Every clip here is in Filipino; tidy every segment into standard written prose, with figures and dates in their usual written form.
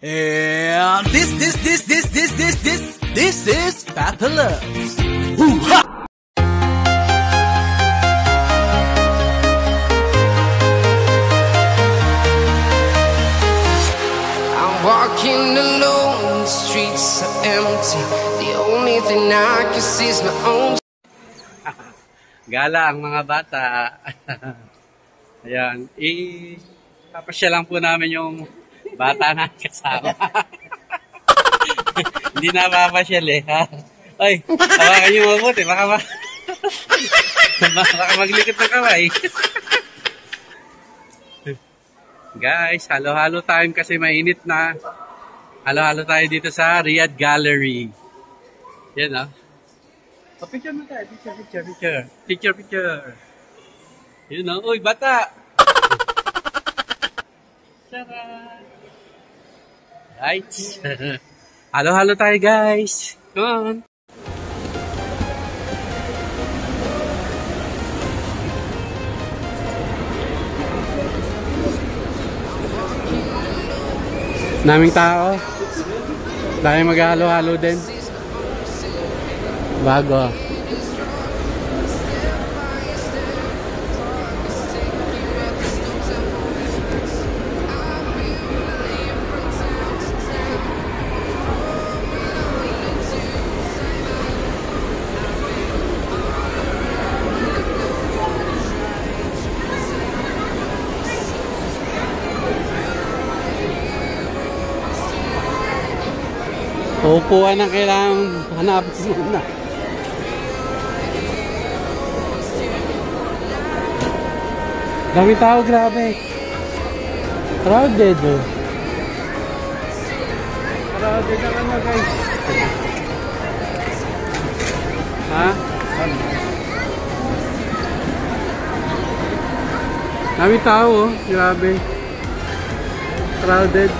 And this is Papa Loves. Woo-ha! I'm walking alone, the streets are empty. The only thing I can see is my own. Gala ang mga bata. Ayan, papasya lang po namin yung bata na kasama. Hindi na papasyal eh. Ha? Ay, hawakan niyo mabuti. Baka maglikot ng kamay. Guys, halo-halo time kasi mainit na. Halo-halo tayo dito sa Riyadh Gallery. Yan o. Oh, picture mo tayo. Picture. Yun o. Uy, bata! Tara! Right. Halo-halo tayo, guys. Come on. Naming tao. Dahil maghalo-halo din. Bago. Upuan ang kailangan hanapin muna. Dami tao, grabe. Crowded oh. Crowded ang ano guys. Ha? Dami tao oh, grabe. Crowded.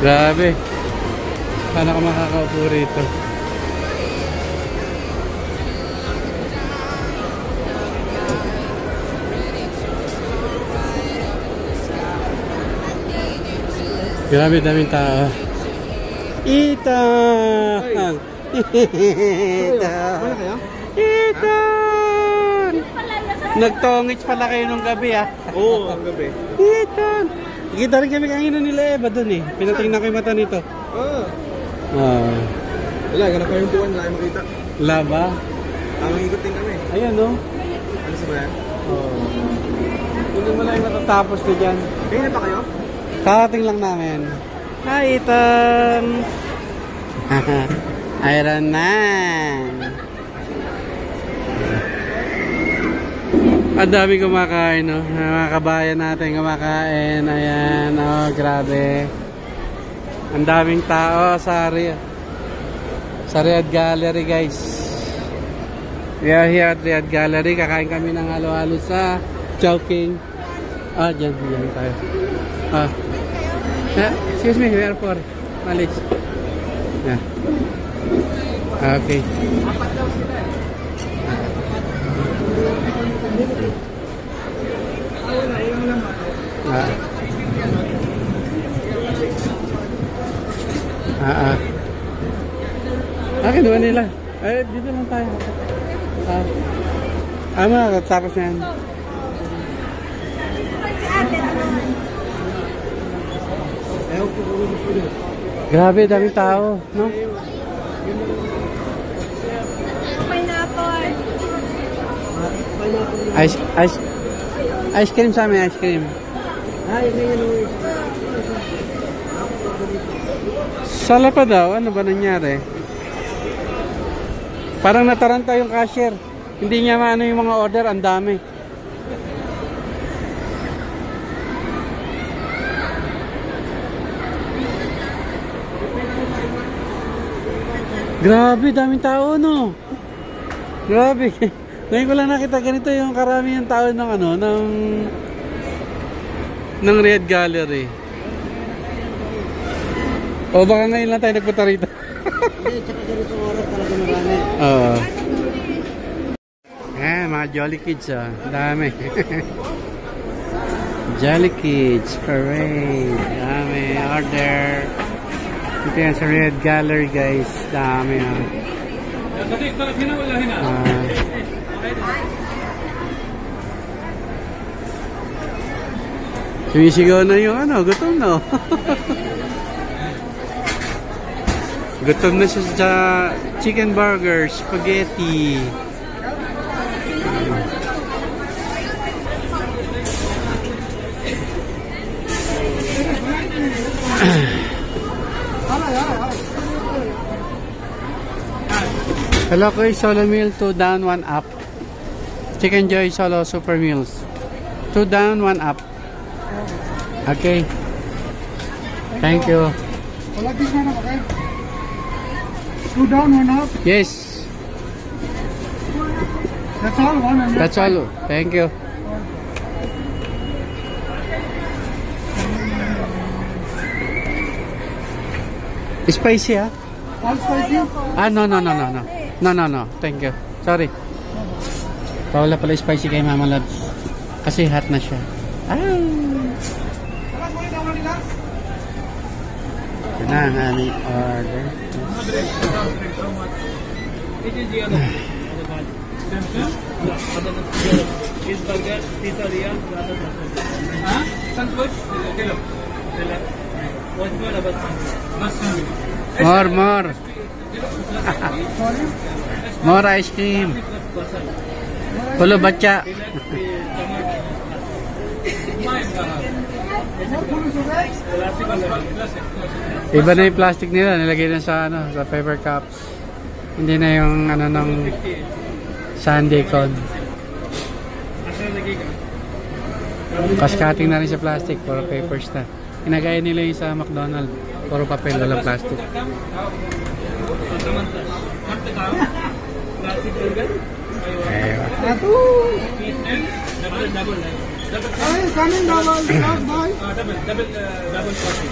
Grabe. Paano ka makakaupo rito? Grabe, daming tao. Ethan! Ethan! Nagtongits pala kayo nung gabi ah. Oo, ang gabi. Ethan! Kita rin kami kanina nila Eva doon eh. Pinatingnan ko yung mata nito. Wala, ganap pa yung tuwan, wala yung makita. Laba? Tamang ikot din kami. Ayan no? Ano sa bayan? Hindi mo lang yung matatapos na dyan. Kaya na pa kayo? Karating lang namin. Hi Ethan! Iron Man! Ang dami kumakain, no? Mga kabayan natin kumakain. Ayan, oh, grabe. Ang daming tao sa Riyadh Gallery, guys. We are here at Riyadh Gallery. Kakain kami ng halo-halo sa Chowking. Dyan tayo. Excuse me, where for? Malis. Yeah. Okay. Kinuha nila. Dito lang tayo. Tapos na yan. Grabe, daming tao, no? Ice cream sa amin, ice cream. Sala pa daw, ano ba nangyari? Parang nataranta yung cashier. Hindi niya maano yung mga order, ang dami. Grabe, daming tao, no? Grabe. Ngayon ko lang nakita ganito yung karamihan tao ng ano, ng Riyadh Gallery. O baka ngayon lang tayo nagpunta rito. Hindi, tsaka ganitong oras talaga marami. Oo. Mga mga Jolly Kids, ah. Dami. Jolly Kids Parade. Dami. Order. Ito yan sa Red Gallery, guys. Dami, ah. Sumisigaw na yung ano, gutom na. Gutom na siya sa chicken burger, spaghetti. Hello, Koy Solo Meal, 2 down, 1 up. Chicken Joy Solo Super Meals. 2 down, 1 up. Okay. Thank you. Wala this one, okay? 2 down, 1 up. Yes. That's all, one on That's all. Thank you. Spicy, ah? All spicy? Ah, no. No. Thank you. Sorry. Wala pala spicy kay Mama Loves. Kasi hot na siya. Ah. Ito na ang aming order. More. More ice cream. Pulo batya. Iba na yung plastic nila, nilagay na sa sa paper cups. Hindi na yung ng sundae cone. Cutting na rin sa plastic, puro papers na. Inagaya nila yung sa McDonald's, puro papel, walang plastic. Ayun. Hey, coming double, boy. Double coffee.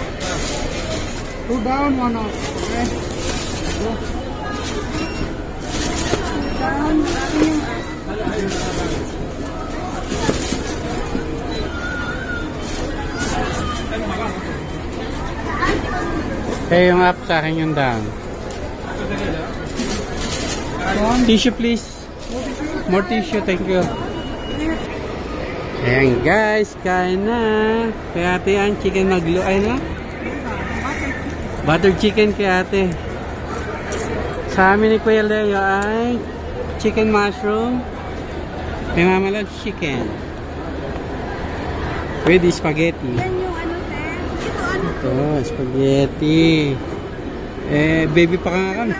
2 down, 1 up. Okay. Eh, yung up sa akin yung down. Tissue please. More tissue, thank you. Ayan guys, kain na. Kaya ate ang chicken ay na? Butter chicken kay ate. Sa amin ni Kuya Leo ay chicken mushroom. May Mama Loves chicken. With spaghetti. Ito, spaghetti. Eh, baby pa nga kami.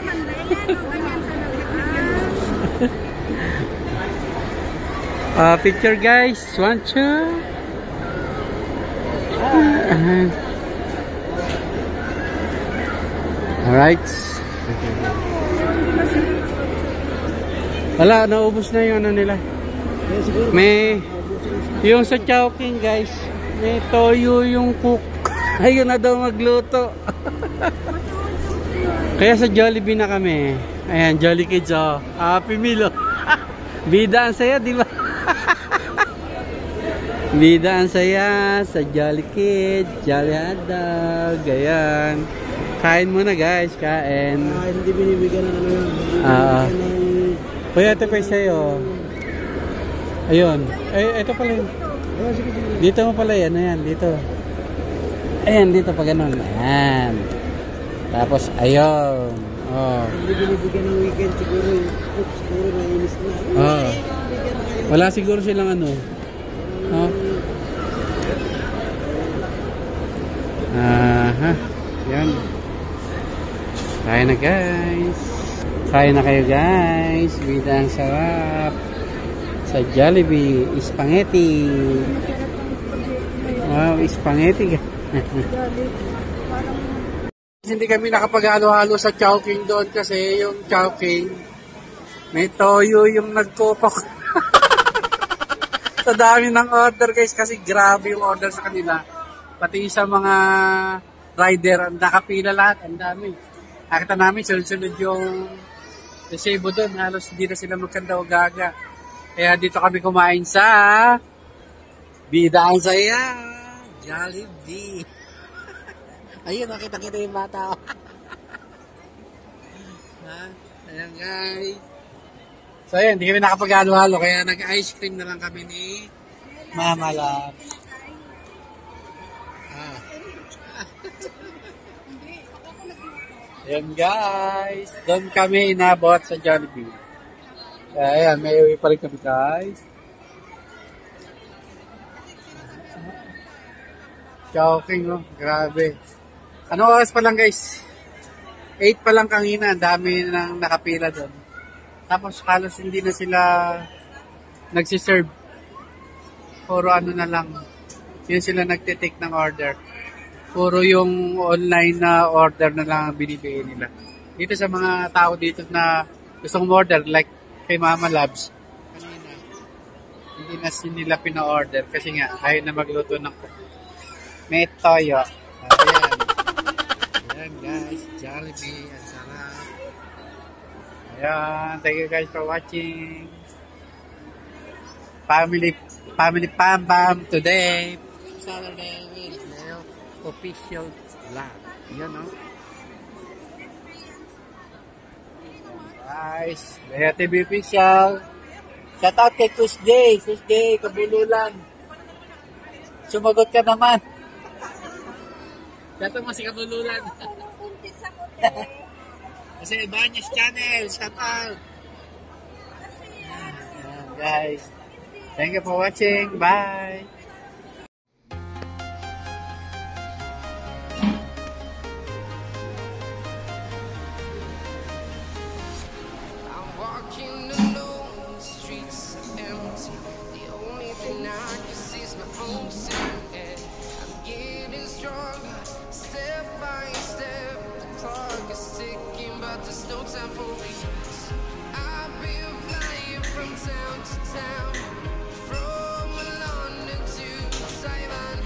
Picture guys. 1, 2. Alright. Wala, naubos na yung ano nila. May yung sa Chowking guys, may toyo yung cook. Ayun na daw magluto. Kaya sa Jollibee na kami. Ayan, Jolly Kids, oh. Happy Meal, oh. Bida ang saya, di ba? Bida ang saya sa Jolly Kids, Jolly Hotdog. Ayan. Kain muna guys, kain. Hindi binibigyan ng ano yun. Kuya, ito pa sa'yo. Ayun. Ay, ito pala yun. Dito mo pala yan. Ayan, dito. Ayan, dito pa ganun. Ayan. Tapos, ayun. Oh. Hindi binibigyan ng weekend siguro. Siguro nainis na. Oh. Wala siguro silang ano. Oh. Aha. Yan. Kain na guys. Kain na kayo guys. Bida ang sarap. Sa Jollibee. Spaghetti. Wow, spaghetti. Hindi kami nakapag-halo-halo sa Chowking doon kasi yung Chowking may toyo yung nagkopok. Sa dami ng order guys kasi grabe yung order sa kanila. Pati sa mga rider, nakapila lahat, ang dami. Nakita namin sunod-sunod yung resibo doon, halos hindi na sila magkanda o gaga. Kaya dito kami kumain sa Bida ang Saya, Jollibee. Ayun, nakita-kita yung bata. Ha? Ayan guys. So ayan, hindi kami nakapag-halo-halo kaya nag-ice cream na lang kami ni Mama Love. Ayan guys, doon kami inabot sa Jollibee. Ayan, may uwi pa rin kami guys. Shocking, no? Grabe. Anong oras pa lang guys? 8 pa lang kanina, ang dami nang nakapila doon. Tapos halos hindi na sila nagsiserve. Puro ano na lang. Hindi sila nagtitake ng order. Puro yung online na order na lang binibigay nila. Dito sa mga tao dito na gustong order, like kay Mama Labs, kanina, hindi na nila pina-order kasi nga ayaw na magluto ng may toyo. Ayan. Ayan guys, Jollibee. Ang sarap. Ayan. Thank you guys for watching. Family Pam Pam today. Saturday with Leo official vlog. Yan no? Guys, Leo TV official. Shout out kay Tuesday. Tuesday, kabululan. Sumagot ka naman. Shout out mo si kabululan. Kasi Banyas Channel. Shout out. Ayan, guys. Thank you for watching. Bye. I'm walking alone, the streets are empty. The only thing I can see is my own silhouette. I'm getting stronger, step by step. The clock is ticking, but there's no time for regrets. I've been flying from town to town, from London to Taiwan.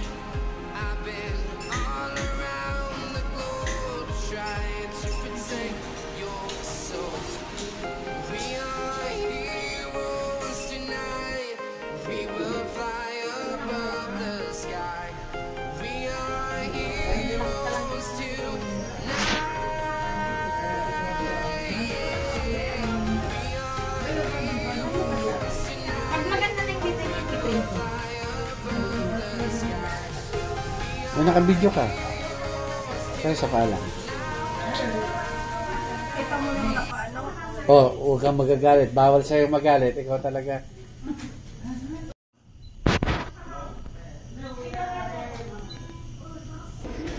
I've been all around the globe, trying to protect your soul. We are heroes tonight. We will fly above the sky. We are heroes tonight. May naka-video ka. Pero sa pala. Oh, huwag kang magagalit. Bawal sa'yo magalit. Ikaw talaga.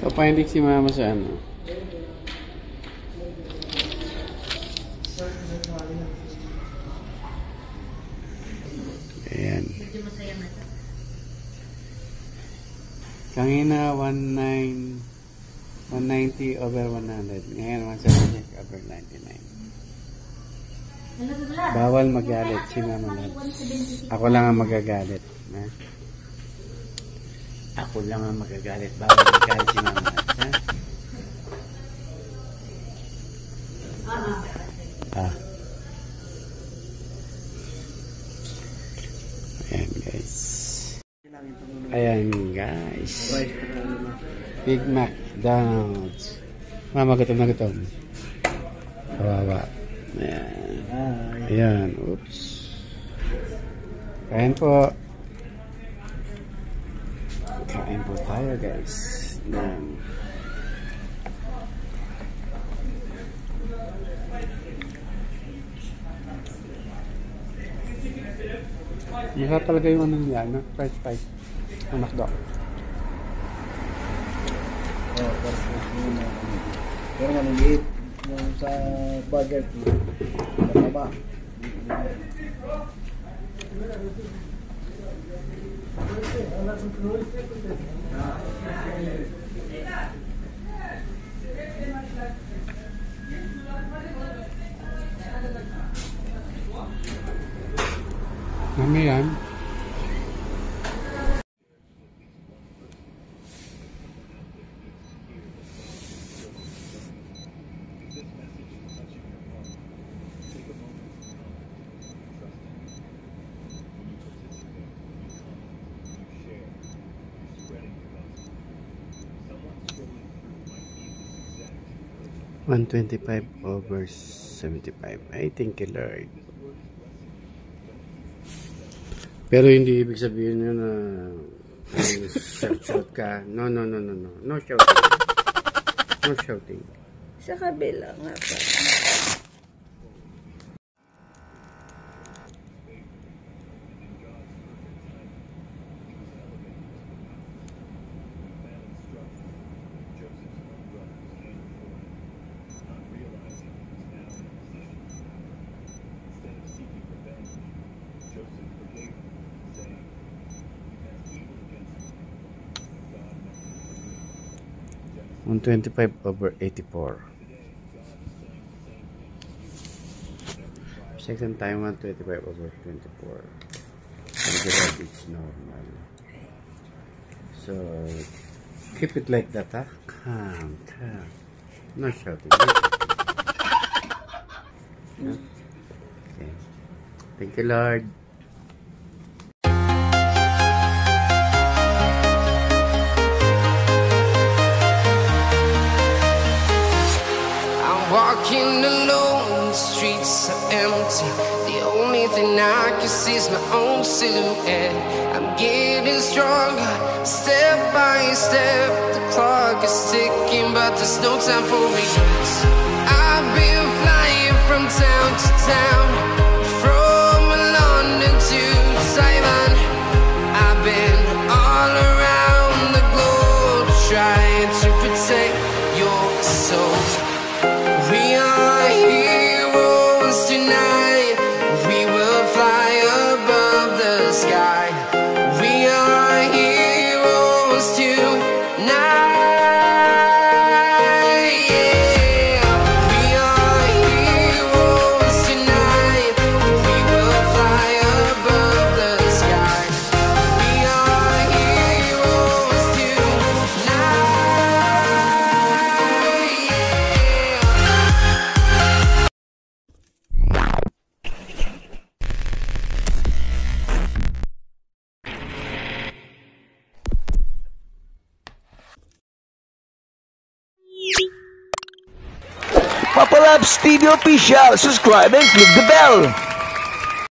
Papahindik si Mama sa ano. Ayan. Kanina 190 over 100. Ngayon 176 over 99. Bawal magalit si Mama Labs. Ako lang ang magagalit. Ha? Ako lang ang magagalit. Bawal magalit si Mama Labs. Ha? Ayan guys. Ayan guys. Big McDonald's. Mama, gutom na gutom. Kawawa. Ayan. Ayan. Oops. Kain po. Kain po tayo guys. Ayan. Masarap talaga yung ano niya, no? French fries. Ang McDo. Pero maniliit yung sa burger mataba. Mami yan. 125/75. I thank you, Lord. Pero hindi ibig sabihin yun na shout ka. No. No shouting. No shouting. Sa kabila nga pa. (125/84). Second time 125/24. It's normal. So keep it like that, huh? Calm. No shouting. Okay. Thank you, Lord. Walking alone, the streets are empty. The only thing I can see is my own silhouette. I'm getting stronger, step by step. The clock is ticking, but there's no time for regrets. I've been flying from town to town, from London to Taiwan. I've been all around the globe, trying to protect your soul. We are heroes tonight. We will fly above the sky. We are heroes tonight. Yeah. We are heroes tonight. We will fly above the sky. We are heroes tonight. Papa Labs TV Official. Subscribe and click the bell.